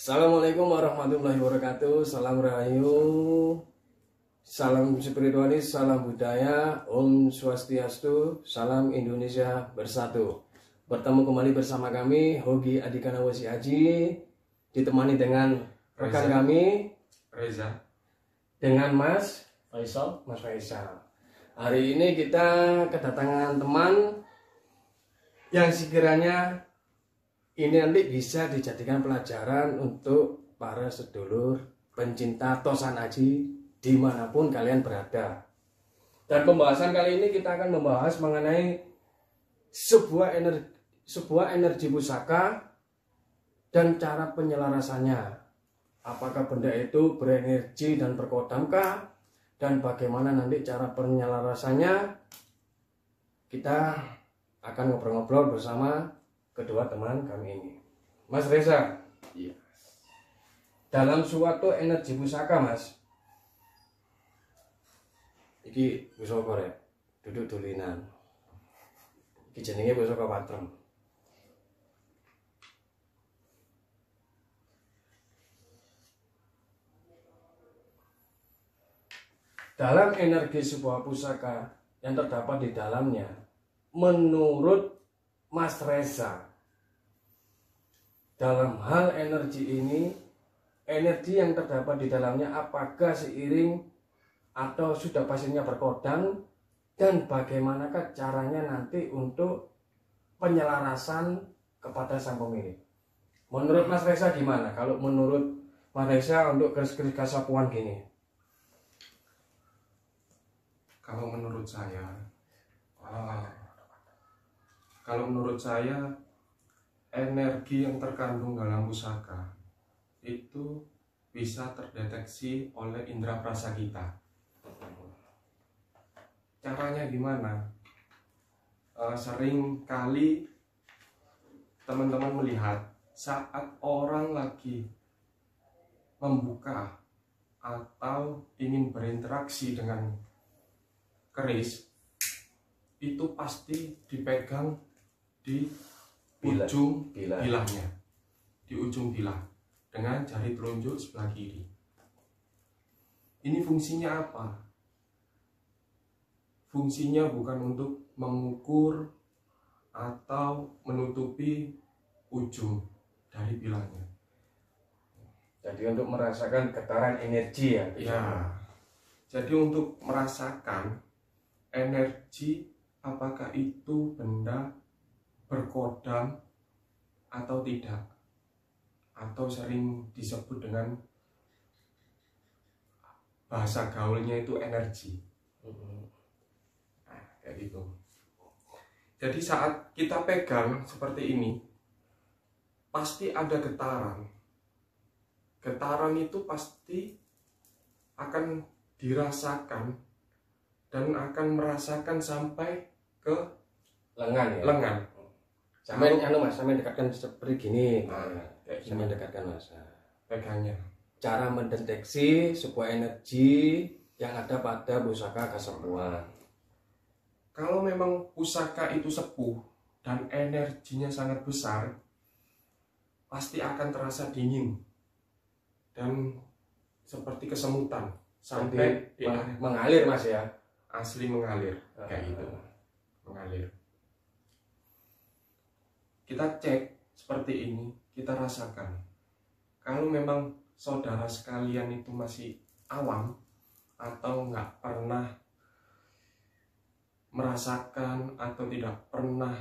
Assalamualaikum warahmatullahi wabarakatuh. Salam Rahayu, salam spiritualis, salam budaya, Om Swastiastu, salam Indonesia bersatu. Bertemu kembali bersama kami Hogi Adikana Wasi Aji, ditemani dengan rekan kami Reza, dengan Mas Faisal. Hari ini kita kedatangan teman yang sekiranya ini nanti bisa dijadikan pelajaran untuk para sedulur pencinta Tosan Aji dimanapun kalian berada. Dan pembahasan kali ini kita akan membahas mengenai sebuah energi pusaka dan cara penyelarasannya. Apakah benda itu berenergi dan berkodamkah, dan bagaimana nanti cara penyelarasannya. Kita akan ngobrol-ngobrol bersama kedua teman kami ini. Mas Reza, iya. dalam suatu energi pusaka, Mas, iki pusaka rek, duduk dulinan. Iki jenenge pusaka patrem. Dalam energi sebuah pusaka yang terdapat di dalamnya, menurut Mas Reza, dalam hal energi ini, energi yang terdapat di dalamnya apakah seiring atau sudah pastinya berkodam, dan bagaimanakah caranya nanti untuk penyelarasan kepada sang pemilik? Menurut Mas Reza gimana? Kalau menurut Mas Reza untuk keris-keris kasapuan gini. Kalau menurut saya, energi yang terkandung dalam pusaka itu bisa terdeteksi oleh indera perasa kita. Caranya gimana? Sering kali teman-teman melihat saat orang lagi membuka atau ingin berinteraksi dengan keris, itu pasti dipegang di ujung bilahnya, di ujung bilah dengan jari telunjuk sebelah kiri. Ini fungsinya apa? Fungsinya bukan untuk mengukur atau menutupi ujung dari bilahnya. Jadi untuk merasakan getaran energi ya? Ya, jadi untuk merasakan energi apakah itu benda berkodam atau tidak, atau sering disebut dengan bahasa gaulnya itu energi. Nah, kayak gitu. Jadi saat kita pegang seperti ini, pasti ada getaran. Getaran itu pasti akan dirasakan dan akan merasakan sampai ke Lengan ya? lengan. Sampai Mas, sampai dekatkan seperti gini. Nah, kayak gini. Sampai dekatkan Mas. Pegangnya. Cara mendeteksi sebuah energi yang ada pada pusaka kasapuan. Kalau memang pusaka itu sepuh dan energinya sangat besar, pasti akan terasa dingin dan seperti kesemutan sampai mengalir Mas ya? Asli mengalir kayak gitu, mengalir. Kita cek seperti ini, kita rasakan. Kalau memang saudara sekalian itu masih awam atau nggak pernah merasakan atau tidak pernah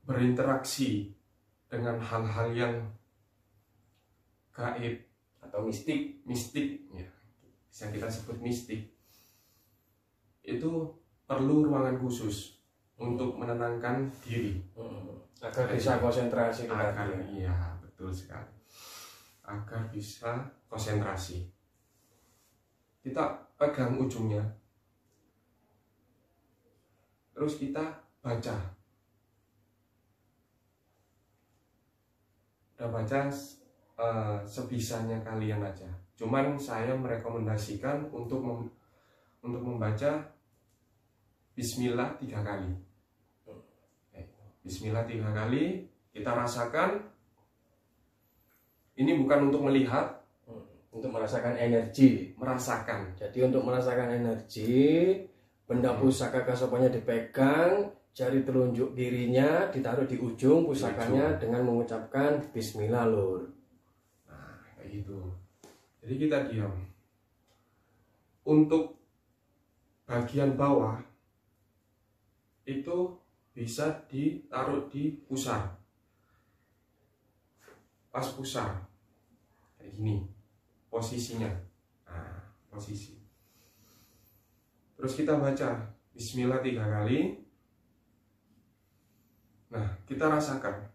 berinteraksi dengan hal-hal yang gaib Atau mistik. ya, bisa kita sebut mistik, itu perlu ruangan khusus untuk menenangkan diri Agar bisa konsentrasi agar iya betul sekali, agar bisa konsentrasi. Kita pegang ujungnya, terus kita baca. Udah baca sebisanya kalian aja. Cuman saya merekomendasikan untuk membaca Bismillah 3 kali. Bismillah 3 kali, kita rasakan Ini bukan untuk melihat, untuk merasakan energi. merasakan. Jadi untuk merasakan energi, benda pusaka kasopannya dipegang, jari telunjuk kirinya ditaruh di ujung pusakanya dengan mengucapkan Bismillah, Lur. Nah, kayak gitu. Jadi kita diam. Untuk bagian bawah itu bisa ditaruh di pusar. Pas pusar kayak gini posisinya. Nah, posisi. Terus kita baca Bismillah 3 kali. Nah, kita rasakan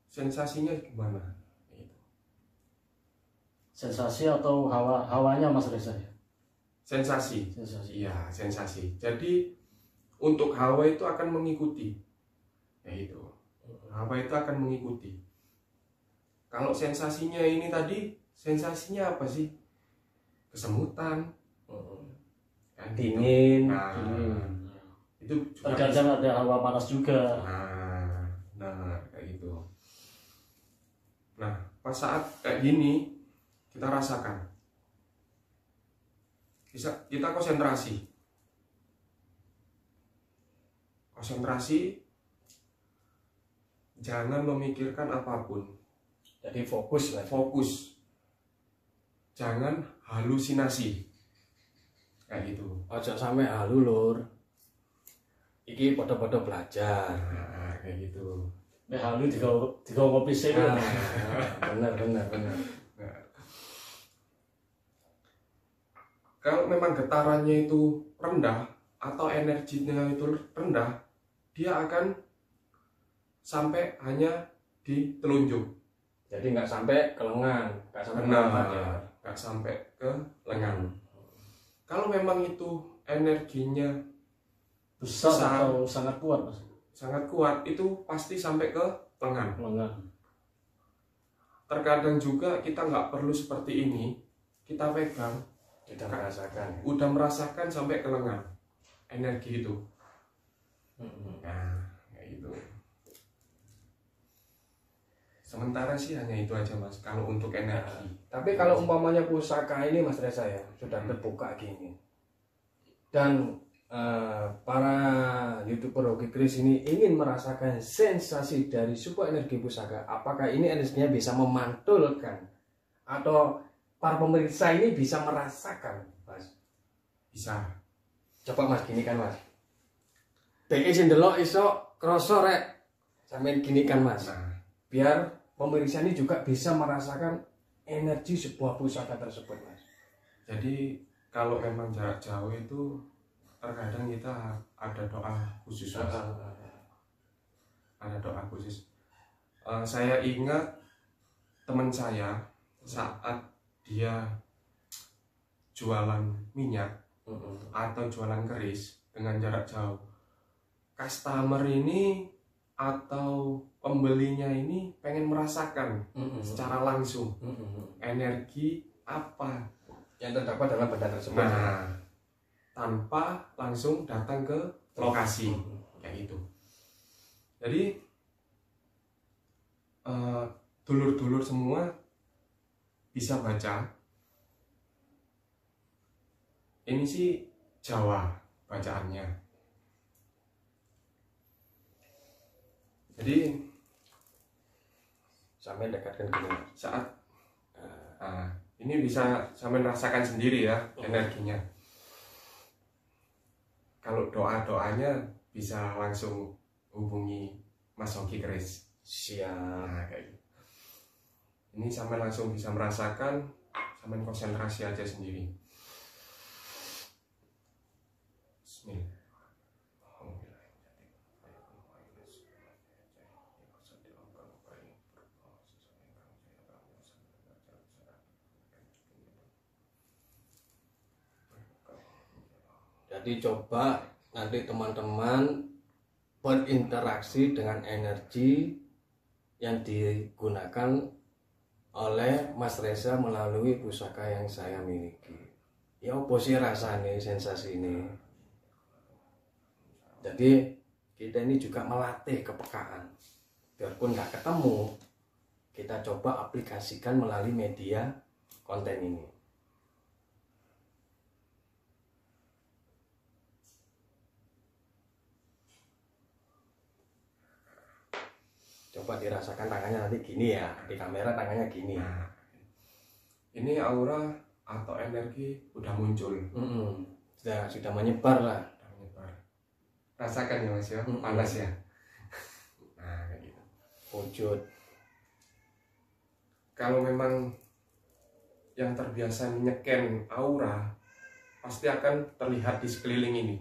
sensasinya gimana. Sensasi atau hawanya Mas Reza ya? Sensasi. Sensasi. Iya, sensasi. Jadi untuk hawa itu akan mengikuti. Ya itu. Hawa itu akan mengikuti. Kalau sensasinya ini tadi, sensasinya apa sih? Kesemutan. Kan gitu. Dingin. Nah, Dingin. itu juga Terkadang ada hawa panas juga. Nah, kayak gitu. Nah, pas saat kayak gini, kita rasakan. Kita konsentrasi. Konsentrasi, jangan memikirkan apapun. Jadi fokus lah. Fokus. Jangan halusinasi. Kayak gitu. Ojo sampai halu, Lur. Iki podo-podo belajar. Nah, kayak gitu. Nek halu tiga kopi sih. Benar. Nah, kalau memang getarannya itu rendah atau energinya itu rendah, dia akan sampai hanya di telunjuk. Jadi nggak sampai ke lengan, nggak sampai ke lengan ya. Nggak sampai ke lengan. Kalau memang itu energinya Besar atau sangat kuat Mas? sangat kuat, itu pasti sampai ke lengan. Lengan. Terkadang juga kita nggak perlu seperti ini, kita pegang, Kita merasakan. udah merasakan sampai ke lengan energi itu. Nah, kayak gitu. Sementara sih hanya itu aja Mas, kalau untuk energi. Tapi kalau umpamanya pusaka ini Mas Reza ya sudah terbuka gini, dan para YouTuber Hoki Kris ini ingin merasakan sensasi dari sebuah energi pusaka, apakah ini energinya bisa memantulkan atau para pemirsa ini bisa merasakan, Mas? Bisa. Coba Mas gini kan Mas. Beke sing ndelok iso krasa rek. Sampeyan gini kan Mas. Nah, Biar pemirsa ini juga bisa merasakan energi sebuah pusaka tersebut, Mas. jadi kalau memang jarak jauh itu terkadang kita ada doa khusus Mas. Ada doa khusus. Saya ingat teman saya saat dia jualan minyak atau jualan keris dengan jarak jauh, customer ini atau pembelinya ini pengen merasakan secara langsung energi apa yang terdapat dalam benda tersebut. nah, tanpa langsung datang ke lokasi kayak gitu. Jadi dulur-dulur semua bisa baca. Ini sih Jawa bacaannya. Jadi Sampai dekatkan gini. saat ini bisa sampai rasakan sendiri ya energinya. Kalau doanya bisa langsung hubungi Mas Hoki Kris. Siap. Nah, kayak gitu. Ini sampai langsung bisa merasakan, sampai konsentrasi aja sendiri. Bismillah. Jadi coba nanti teman-teman berinteraksi dengan energi yang digunakan oleh Mas Reza melalui pusaka yang saya miliki. Ya apa sih rasanya sensasi ini? Jadi kita ini juga melatih kepekaan. Biarpun nggak ketemu, kita coba aplikasikan melalui media konten ini. Coba dirasakan tangannya nanti gini ya, di kamera tangannya gini. Nah, ini aura atau energi udah muncul. Sudah menyebar lah. Udah menyebar. Rasakan ya Mas ya, panas ya. Nah, kayak gitu. Wujud. Kalau memang yang terbiasa menyeken aura, pasti akan terlihat di sekeliling ini.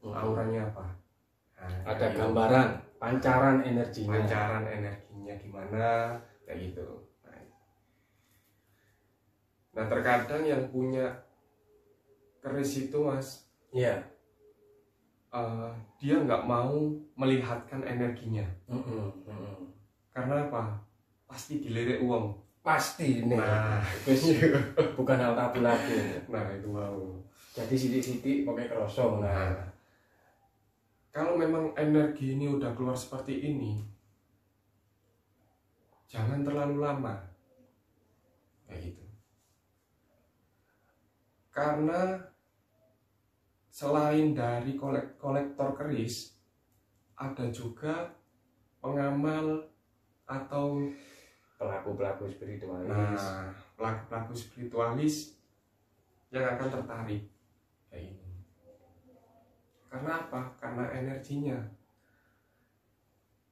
Auranya apa? Nah, Ada kayak gambaran, pancaran energinya. pancaran energinya gimana, kayak gitu. Nah, terkadang yang punya keris itu Mas, Iya. dia nggak mau melihatkan energinya. Karena apa? Pasti dilirik uang. Pasti nih. Nah, Wis, bukan hal tabu lagi. nah itu mau. Jadi sidik-sidik pakai kerosong. Nah, kalau memang energi ini udah keluar seperti ini, jangan terlalu lama. Kayak gitu. Karena selain dari kolektor keris, ada juga pengamal atau Pelaku-pelaku spiritualis. nah, pelaku-pelaku spiritualis yang akan tertarik kayak ini. Karena apa? Karena energinya,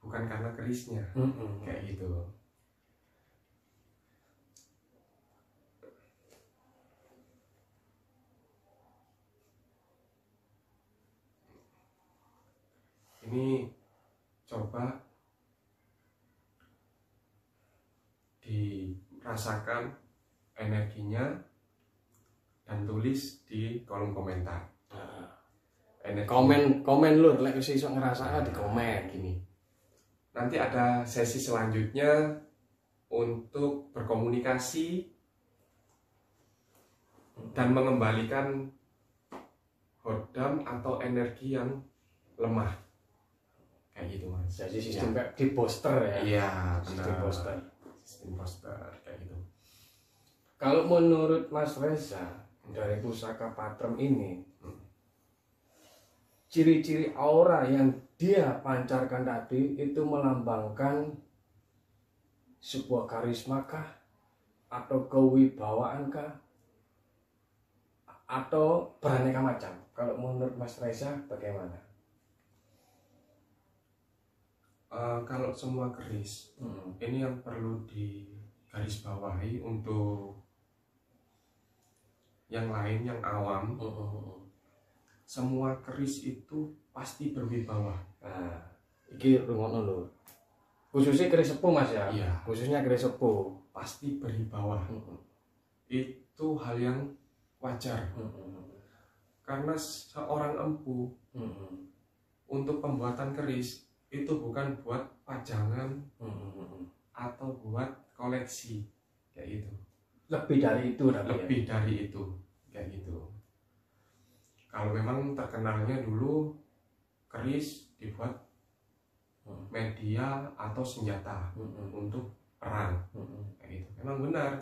bukan karena kerisnya, kayak gitu. Ini coba dirasakan energinya dan tulis di kolom komentar. Komen lur, lek wis iso ngrasakno di komen. Gini. Nanti ada sesi selanjutnya untuk berkomunikasi dan mengembalikan hodam atau energi yang lemah. Kayak gitu Mas. Jadi sistem kayak di poster ya. Iya, Sistem benar. poster. Sistem poster kayak gitu. Kalau menurut Mas Reza dari pusaka patrem ini, ciri-ciri aura yang dia pancarkan tadi itu melambangkan sebuah karisma kah, atau kewibawaan kah, atau beraneka macam? Kalau menurut Mas Reza bagaimana? Kalau semua keris, ini yang perlu digarisbawahi untuk yang lain yang awam. Semua keris itu pasti berwibawa. Nah, iki rungokno lho. Khususnya keris sepuh Mas ya. Iya. Khususnya keris sepuh. Pasti berwibawa. Itu hal yang wajar. Karena seorang empu untuk pembuatan keris itu bukan buat pajangan atau buat koleksi kayak gitu. Lebih dari itu tapi Lebih dari itu kayak gitu. Kalau memang terkenalnya dulu keris dibuat media atau senjata untuk perang kayak gitu. Memang benar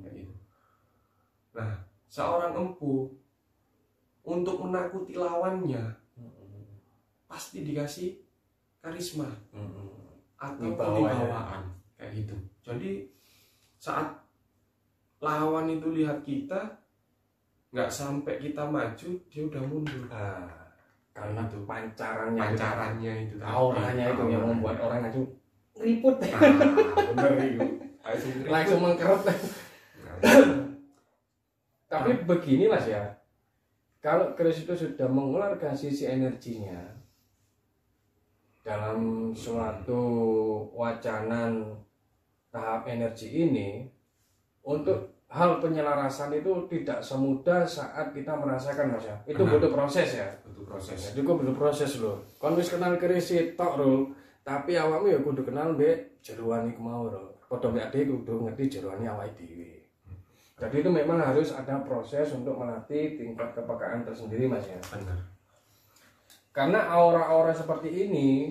kayak gitu. Nah, seorang empu untuk menakuti lawannya pasti dikasih karisma atau kewibawaan kayak gitu. Jadi saat lawan itu lihat kita, nggak sampai kita maju dia udah mundur. Karena itu pancarannya itu auranya itu yang membuat orang langsung ribut. bener itu Langsung mengkerut. Tapi begini Mas ya, kalau keris itu sudah mengeluarkan sisi energinya dalam suatu wacanan tahap energi ini, untuk hal penyelarasan itu tidak semudah saat kita merasakan Mas ya. Itu Benar. butuh proses ya. butuh proses. Jadi kok butuh proses loh. Kon wis kenal keris tok lho, tapi awakmu ya kudu kenal mbek jeroan iku mau lho. Padha mbek ade kudu ngerti jeroane awake dhewe. Jadi itu memang harus ada proses untuk melatih tingkat kepekaan tersendiri Mas ya. Benar. Karena aura-aura seperti ini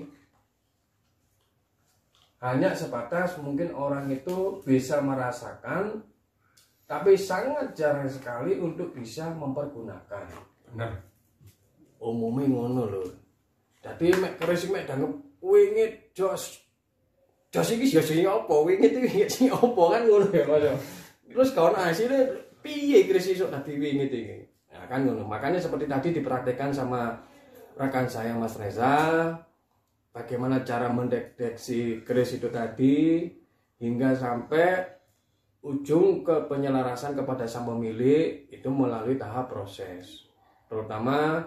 Hanya sebatas mungkin orang itu bisa merasakan, tapi sangat jarang sekali untuk bisa mempergunakan. Benar. Umumnya ngono lho. Jadi mek keris mek dangep wingit jos iki ya sing apa? Wingit iki sing apa kan ngono ya Mas. Terus kawan asine piye keris iso dadi wingit iki? Nah kan ngono. Makanya seperti tadi dipraktekkan sama rekan saya Mas Reza, bagaimana cara mendeteksi keris itu tadi hingga sampai ujung ke penyelarasan kepada sang pemilik itu melalui tahap proses. Terutama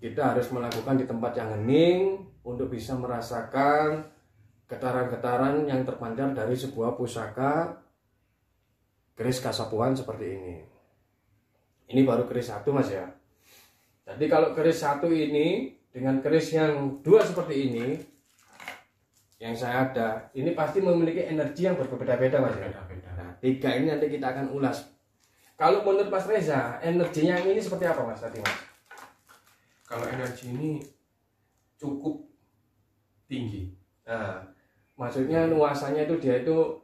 kita harus melakukan di tempat yang hening untuk bisa merasakan getaran-getaran yang terpancar dari sebuah pusaka keris Kasapuhan seperti ini. Ini baru keris 1 Mas ya. Jadi kalau keris 1 ini dengan keris yang 2 seperti ini yang saya ada, ini pasti memiliki energi yang berbeda-beda Mas ya. Nah, 3 ini nanti kita akan ulas. Kalau menurut Mas Reza, energinya yang ini seperti apa Mas tadi Mas? Kalau energi ini cukup tinggi. Nah, maksudnya nuansanya itu dia itu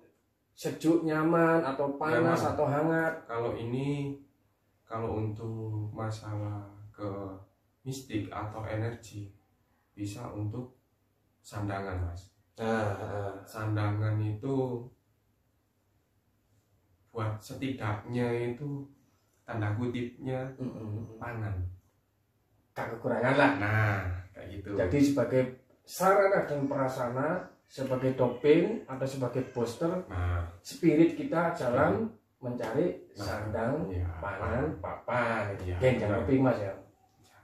sejuk, nyaman, atau panas, Nyaman. atau hangat. Kalau untuk masalah ke mistik atau energi bisa untuk sandangan Mas. Sandangan itu buat setidaknya itu tanda kutipnya pangan. Gak kekurangan lah. Nah, kayak gitu. Jadi sebagai sarana dan prasarana, sebagai doping atau sebagai booster, Nah, spirit kita jalan mencari sandang, iya, pangan, papan. Iya, Geng jangan benar. doping Mas ya.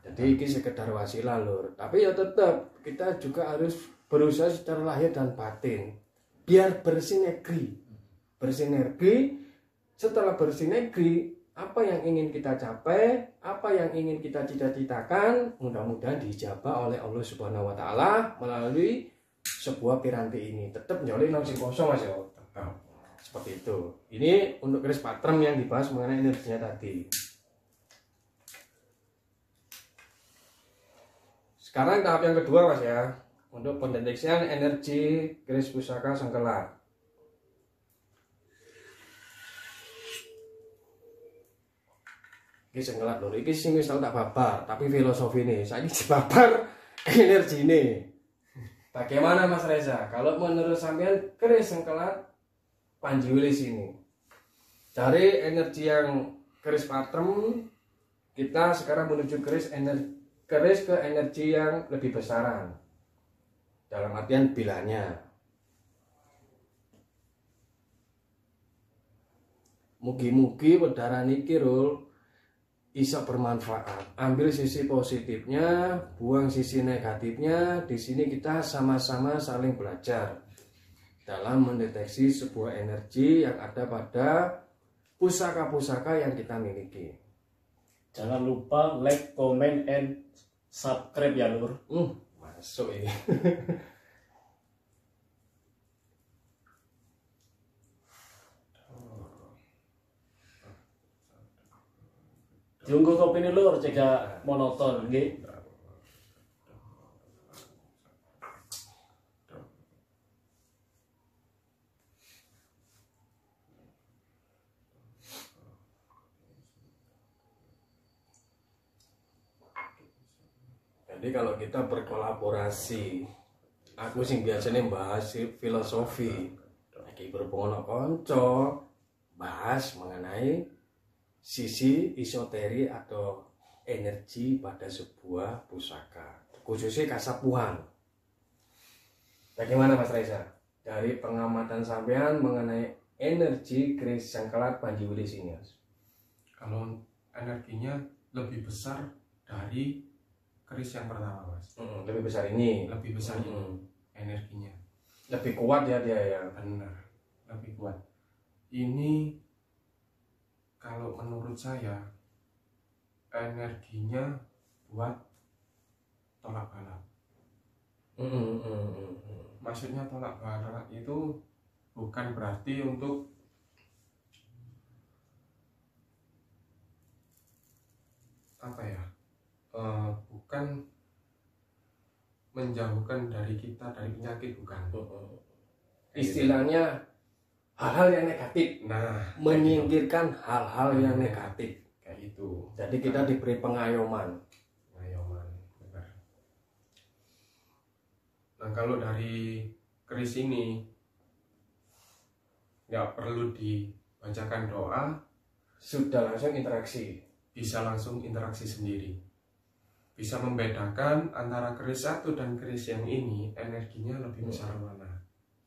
Jadi ini sekedar wasilah lur. Tapi ya tetap kita juga harus berusaha secara lahir dan batin biar bersinergi. Bersinergi, setelah bersinergi, apa yang ingin kita capai, apa yang ingin kita cita-citakan, mudah-mudahan dijabah oleh Allah Subhanahu wa taala melalui sebuah piranti ini. Tetap nyolin nang sing kosong Mas ya. tetap. Seperti itu. Ini untuk keris patrem yang dibahas mengenai energinya tadi. Sekarang tahap yang kedua Mas ya, untuk pendeteksian energi keris pusaka sengkelat. Iki sengkelat lho, iki sing wis tau tak babar, tapi filosofi ini saiki dibabar energi ini. Bagaimana Mas Reza? Kalau menurut sampean keris sengkelat Panji Wilis ini, dari energi yang keris patrem, kita sekarang menuju keris ke energi yang lebih besaran. Dalam artian bilanya. Mugi-mugi wedharan iki Rul bisa bermanfaat. Ambil sisi positifnya, buang sisi negatifnya. Di sini kita sama-sama saling belajar dalam mendeteksi sebuah energi yang ada pada pusaka-pusaka yang kita miliki. Jangan lupa like, comment, and subscribe ya lur. Masuk ini. Diunggu kopi ini lur, cegah monoton, nggih. Jadi kalau kita berkolaborasi, aku sing biasanya bahas filosofi, lagi berhubungan konco, bahas mengenai sisi esoteri atau energi pada sebuah pusaka, khususnya Kasapuhan. Bagaimana Mas Reza? Dari pengamatan sampean mengenai energi keris sengkelat Panji Wilis ini, Mas? Kalau energinya lebih besar dari keris yang pertama Mas. Lebih besar ini. Lebih besar ini energinya. Lebih kuat ya dia ya. Benar, lebih kuat. Ini kalau menurut saya energinya buat tolak balak. Maksudnya tolak balak itu bukan berarti untuk apa ya, bukan menjauhkan dari kita dari penyakit, bukan. Istilahnya hal-hal yang negatif, Nah, menyingkirkan hal-hal yang negatif. kayak itu. Jadi kita diberi pengayoman. Ngayoman, benar. Nah, kalau dari keris ini nggak perlu dibacakan doa, Sudah langsung interaksi. bisa langsung interaksi sendiri. Bisa membedakan antara keris satu dan keris yang ini energinya lebih besar mana.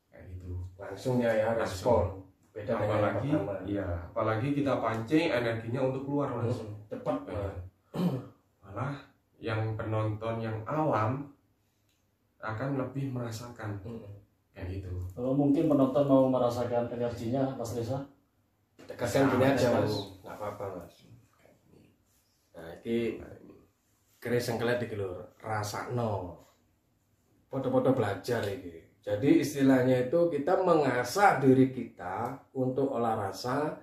Kayak gitu. Langsung ya respon. Beda dengan yang Apalagi pertama. ya, apalagi kita pancing energinya untuk keluar langsung. Cepat. Malah yang penonton yang awam akan lebih merasakan kayak gitu. Kalau mungkin penonton mau merasakan energinya, Mas Reza, Tegaskan gini aja Mas. Mas. Nggak apa-apa Mas. Nah ini keris sengkelet iki lho, rasakno. Foto-foto belajar ini. Jadi istilahnya itu kita mengasah diri kita untuk olah rasa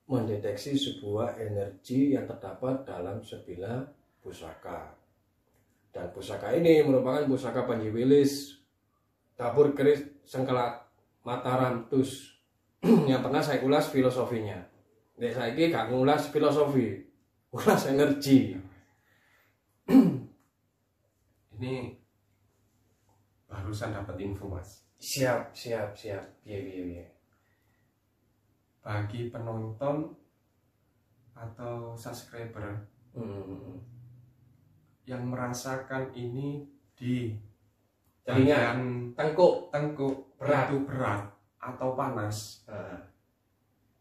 mendeteksi sebuah energi yang terdapat dalam sebilah pusaka. Dan pusaka ini merupakan pusaka Panji Wilis dapur keris sengkelat Mataram Tus yang pernah saya ulas filosofinya. Nek saiki gak ngulas filosofi, ulas energi. Ini barusan dapat info Mas. Siap. Iya. Bagi penonton atau subscriber yang merasakan ini di Telinga, bagian tengkuk, tengkuk Berat. itu berat atau panas, Nah,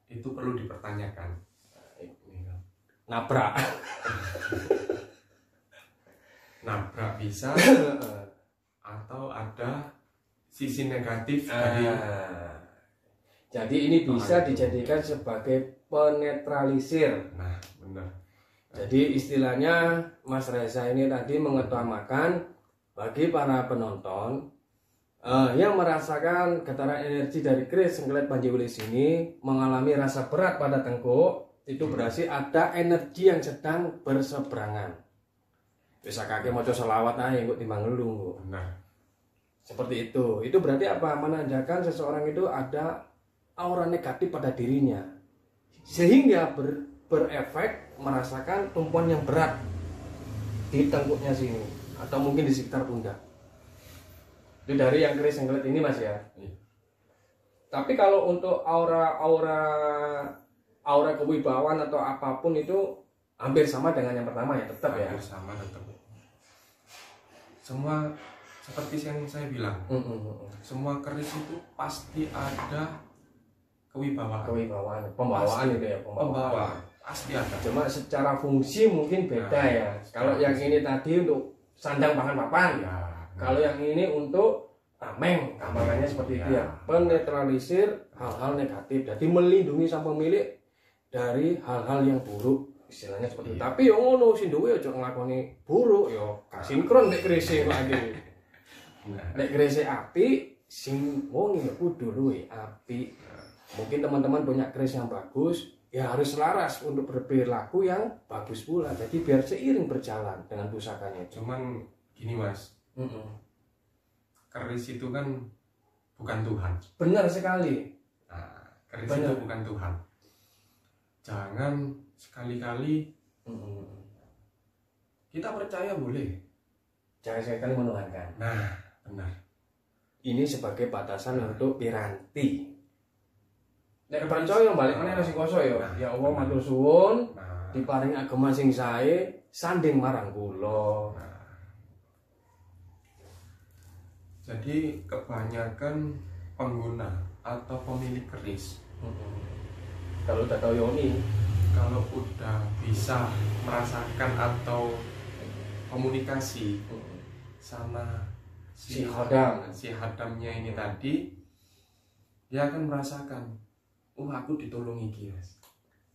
itu perlu dipertanyakan. nabrak. Nabrak bisa atau ada sisi negatif dari Jadi ini bisa dijadikan sebagai penetralisir. nah benar. Jadi istilahnya Mas Reza ini tadi mengutamakan bagi para penonton yang merasakan getaran energi dari keris sengkelet Panji Wilis ini mengalami rasa berat pada tengkuk, itu berarti ada energi yang sedang berseberangan. Bisa kakek maca selawat aja kok timbang ngeluh. Benar. Seperti itu. Itu berarti apa? Menandakan seseorang itu ada aura negatif pada dirinya. Sehingga berefek merasakan tumpuan yang berat di tengkuknya sini atau mungkin di sekitar pundak. Itu dari yang keris sengkelet ini Mas ya. Iya. Tapi kalau untuk aura kewibawaan atau apapun itu hampir sama dengan yang pertama ya, tetap ya. Hampir sama tetap. Semua seperti yang saya bilang, semua keris itu pasti ada kewibawaan. Pembawaan Pasti. itu ya, Pembawaan pasti ada. Cuma secara fungsi mungkin beda Nah, ya. Kalau yang ini tadi untuk sandang pangan papan. Ya, Kalau yang ini untuk tameng, gambarannya seperti itu ya. Penetralisir hal-hal negatif. Jadi melindungi sang pemilik dari hal-hal yang buruk, istilahnya seperti itu. Iya. Tapi yo ngono sing duwe aja nglakoni buruk yo. Sinkron nek krese lagi. nah, Nek krese apik, sing wong ya kudu luwe apik. Mungkin teman-teman punya keris yang bagus, ya harus selaras untuk berperilaku yang bagus pula. Jadi biar seiring berjalan dengan pusakanya itu. cuman gini Mas, keris itu kan bukan Tuhan. Benar sekali. Nah, keris Benar. itu bukan Tuhan. Jangan sekali-kali kita percaya boleh. Jangan sekali menuhankan. Nah, benar. Ini sebagai batasan untuk piranti. Nek percaya balik meneh nasi koso ya. Ya Allah matur suwun, Nah, diparingi agama sing sae, sanding marang kula. jadi kebanyakan pengguna atau pemilik keris Kalau udah tahu Yoni, kalau udah bisa merasakan atau komunikasi sama si khodam, si hadamnya ini tadi, dia akan merasakan, aku ditolong iki Mas.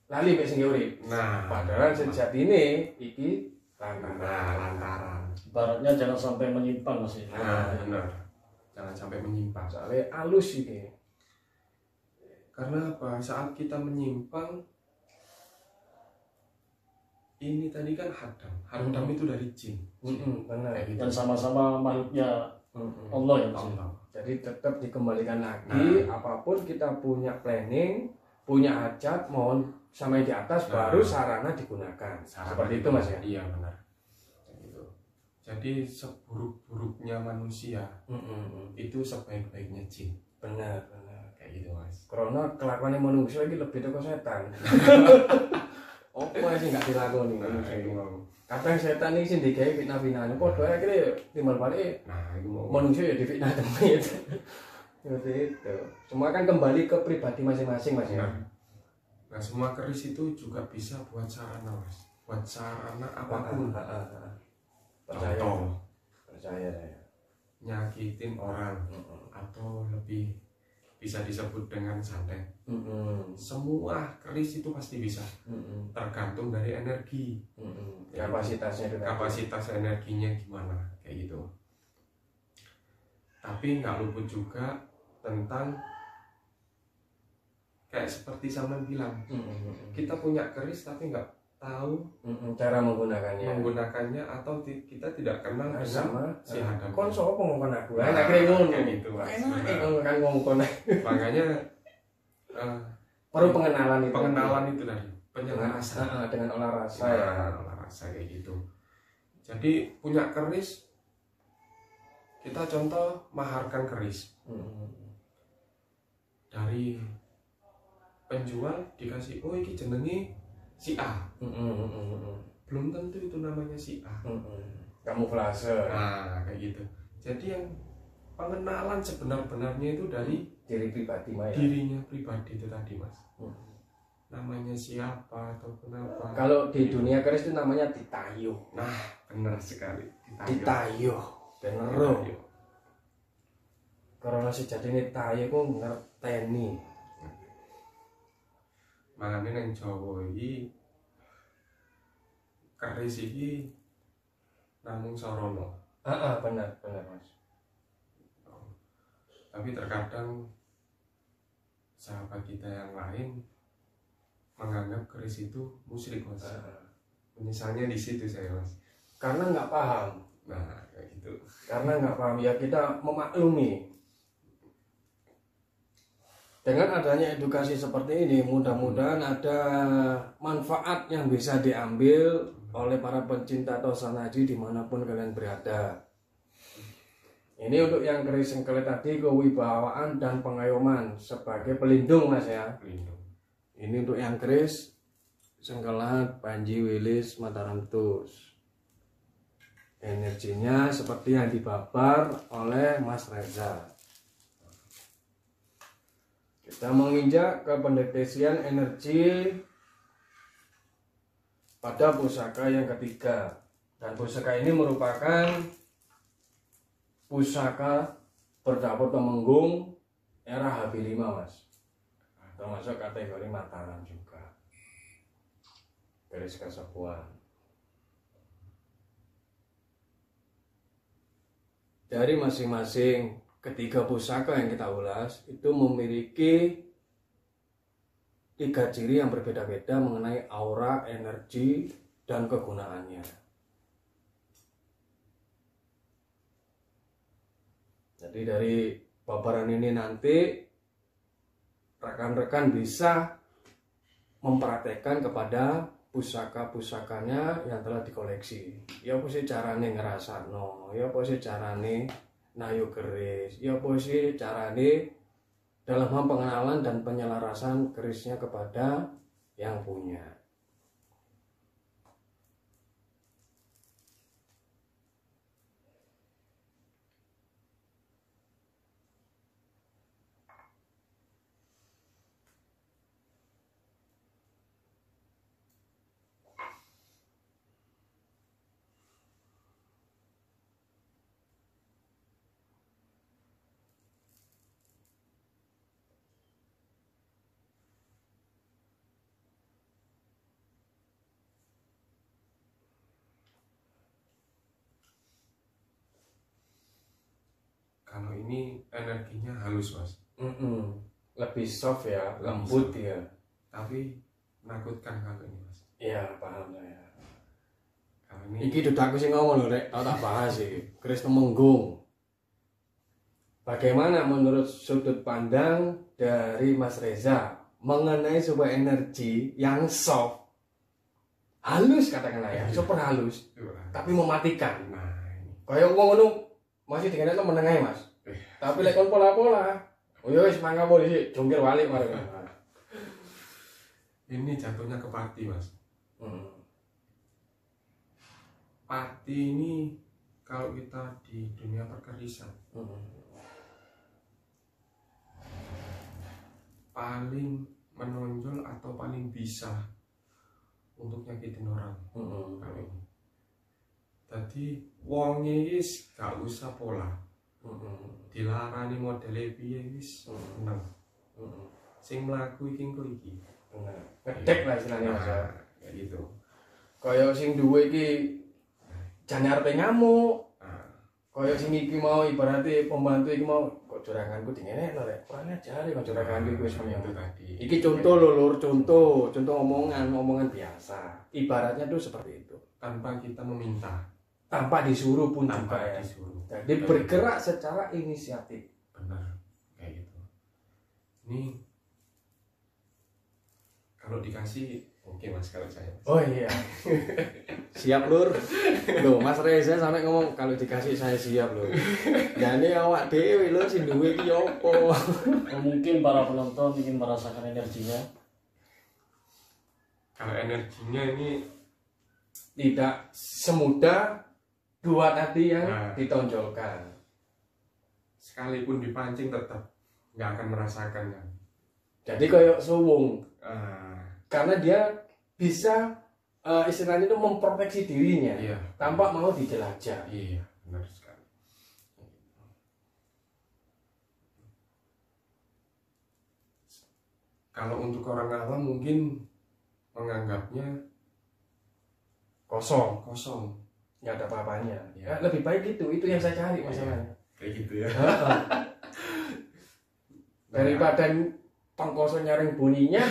lali mek sing urip. Nah, Padahal sejatine iki lantaran. ibaratnya jangan sampai menyimpang Mas. Nah, benar. Jangan sampai menyimpang. soalnya alus ini. Karena apa? Saat kita menyimpang, ini tadi kan hadam. Hadam itu dari jin. Benar. Kayak gitu. Dan sama-sama makhluknya Allah yang kasih. Allah. Jadi tetap dikembalikan lagi, apapun kita punya planning, punya hajat, mohon sampai di atas baru sarana digunakan. Seperti itu Mas ya. Iya benar. Gitu. Jadi seburuk-buruknya manusia itu sebaik-baiknya jin. Benar. Kayak gitu Mas. Karena kelakuannya manusia lagi lebih teko setan. Apa sih nggak dilakoni? Itu mau. Kadang setan ini sih digawe fitnah-fitnahan. Padahal akhirnya timbal balik Itu mau. manusia ya difitnah temen. Seperti itu. Semua kan kembali ke pribadi masing-masing Mas ya. Nah, semua keris itu juga bisa buat sarana Mas. Buat sarana apapun. Percaya. Contoh, Percaya saya. nyakitin orang atau lebih bisa disebut dengan santet. Semua keris itu pasti bisa. Tergantung dari energi. Kapasitasnya itu. Kapasitas energinya gimana kayak gitu. Tapi nggak luput juga tentang kayak seperti Salman bilang, kita punya keris tapi nggak tahu cara menggunakannya atau kita tidak kenal dengan sama si hadam. kon sapa ngomong aku enak kira ngono kayak gitu Mas. enak kan ngomong Makanya perlu pengenalan itu dari penyelarasan dengan olah rasa ya, ya. olah rasa kayak gitu. Jadi punya keris, kita contoh maharkan keris dari penjual dikasih, oh ini jenenge si A. Belum tentu itu namanya si A. Kamuflase. Nah kayak gitu. Jadi yang pengenalan sebenar-benarnya itu dari diri pribadi Maya. dirinya pribadi itu tadi Mas. Namanya siapa atau kenapa. Kalau di dunia keris itu namanya ditayuh. Nah benar sekali. Ditayuh. Bener. Karena sejatine tayuh ku ngerteni. Makanya yang Jawa ini keris ini namung sorono. Benar Mas. Tapi terkadang sahabat kita yang lain menganggap keris itu musyrik Mas. Menyesalnya di situ saya Mas. Karena nggak paham. Nah kayak gitu. Karena nggak paham ya kita memaklumi. Dengan adanya edukasi seperti ini, mudah-mudahan ada manfaat yang bisa diambil oleh para pencinta atau sanaji dimanapun kalian berada. Ini untuk yang keris sengkelit tadi, kewibawaan dan pengayoman sebagai pelindung Mas ya. Pelindung. Ini untuk yang keris sengkelat, Panji, Wilis, Mataram Tus. Energinya seperti yang dibabar oleh Mas Reza. Kita menginjak ke pendeteksian energi pada pusaka yang ketiga. Dan pusaka ini merupakan pusaka berdapur Temenggung era HB5 Mas. Termasuk kategori Mataram juga. Keris kesepuan. Dari masing-masing ketiga pusaka yang kita ulas itu memiliki 3 ciri yang berbeda-beda mengenai aura, energi, dan kegunaannya. Jadi dari paparan ini nanti rekan-rekan bisa mempraktekkan kepada pusaka-pusakanya yang telah dikoleksi. Ya apa sih carane ngerasakno, ya apa sih carane nayu keris, ya apa sih carane dalam hal pengenalan dan penyelarasan kerisnya kepada yang punya. Kalau ini energinya halus Mas. Lebih soft ya, lembut ya. Tapi menakutkan kalau ini Mas. Iya, paham saya. Kalau ini Iki dudaku sing ngomong lho, Rek. Tau tak bahas sih. Keris Temenggung. bagaimana menurut sudut pandang dari Mas Reza mengenai sebuah energi yang soft, halus katakanlah ya, super halus, tapi mematikan. Nah, ini. Kayak wong ngono masih dengan menengah Mas. Tapi lek kon pola-pola, oh ya wis mangga polisi jungkir balik mari. Ini jatuhnya ke pati, Mas. Pati ini kalau kita di dunia perkerisan paling menonjol atau paling bisa untuk nyakitin orang. Kalau ini. Jadi wonge wis gak usah pola. Dilarani modele piye wis seneng. Sing mlaku iki engko iki. Ngedek lah istilahnya Mas. Kayak gitu. Kaya sing duwe iki jane arepe ngamuk. Kaya sing iki mau ibaratnya pembantu iki mau kok juraganku dingenekno rek. Kurang ajar kok juraganku iki wis itu tadi. iki contoh lho Lur, contoh omongan biasa. Ibaratnya tuh seperti itu. Tanpa kita meminta, Tanpa disuruh pun juga tanpa ya. disuruh. Jadi bergerak secara inisiatif. Benar, kayak gitu. Ini kalau dikasih oke Mas kalau saya. Oh iya. Siap Lur. Loh, Mas Reza sampai ngomong kalau dikasih saya siap Lur. Jadi awak dhewe lho sing duwe iki opo? Mungkin para penonton ingin merasakan energinya. Kalau energinya ini Tidak semudah dua tadi yang Nah. ditonjolkan. sekalipun dipancing tetap nggak akan merasakan kan. Jadi kayak suwung Ah, karena dia bisa istilahnya itu memproteksi dirinya iya, tanpa mau dijelajah. iya, benar sekali. Kalau untuk orang awam mungkin menganggapnya Kosong, kosong, nggak ada apa-apanya. Ya. Lebih baik itu yang saya cari masalahnya. kayak gitu ya. Daripada tong kosong nyaring bunyinya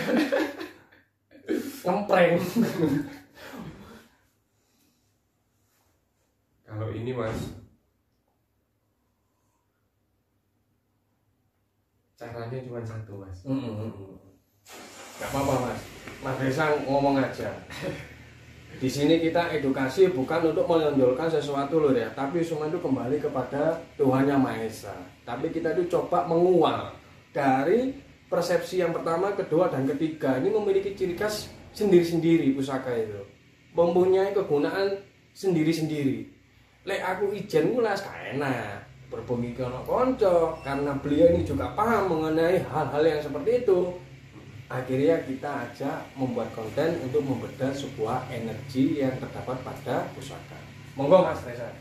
ngempreng. Kalau ini Mas, caranya cuma satu Mas. Nggak apa-apa Mas. Mas Reza ngomong aja. Di sini kita edukasi bukan untuk menonjolkan sesuatu loh ya, tapi semua itu kembali kepada Tuhan Yang Maha Esa. Tapi kita itu coba menguak dari persepsi yang pertama, kedua, dan ketiga. Ini memiliki ciri khas sendiri-sendiri pusaka itu. Mempunyai kegunaan sendiri-sendiri. Lek aku ijen ku las enak berbumi kono konco, karena beliau ini juga paham mengenai hal-hal yang seperti itu. Akhirnya kita ajak membuat konten untuk membedah sebuah energi yang terdapat pada pusaka. Monggo Mas Reza.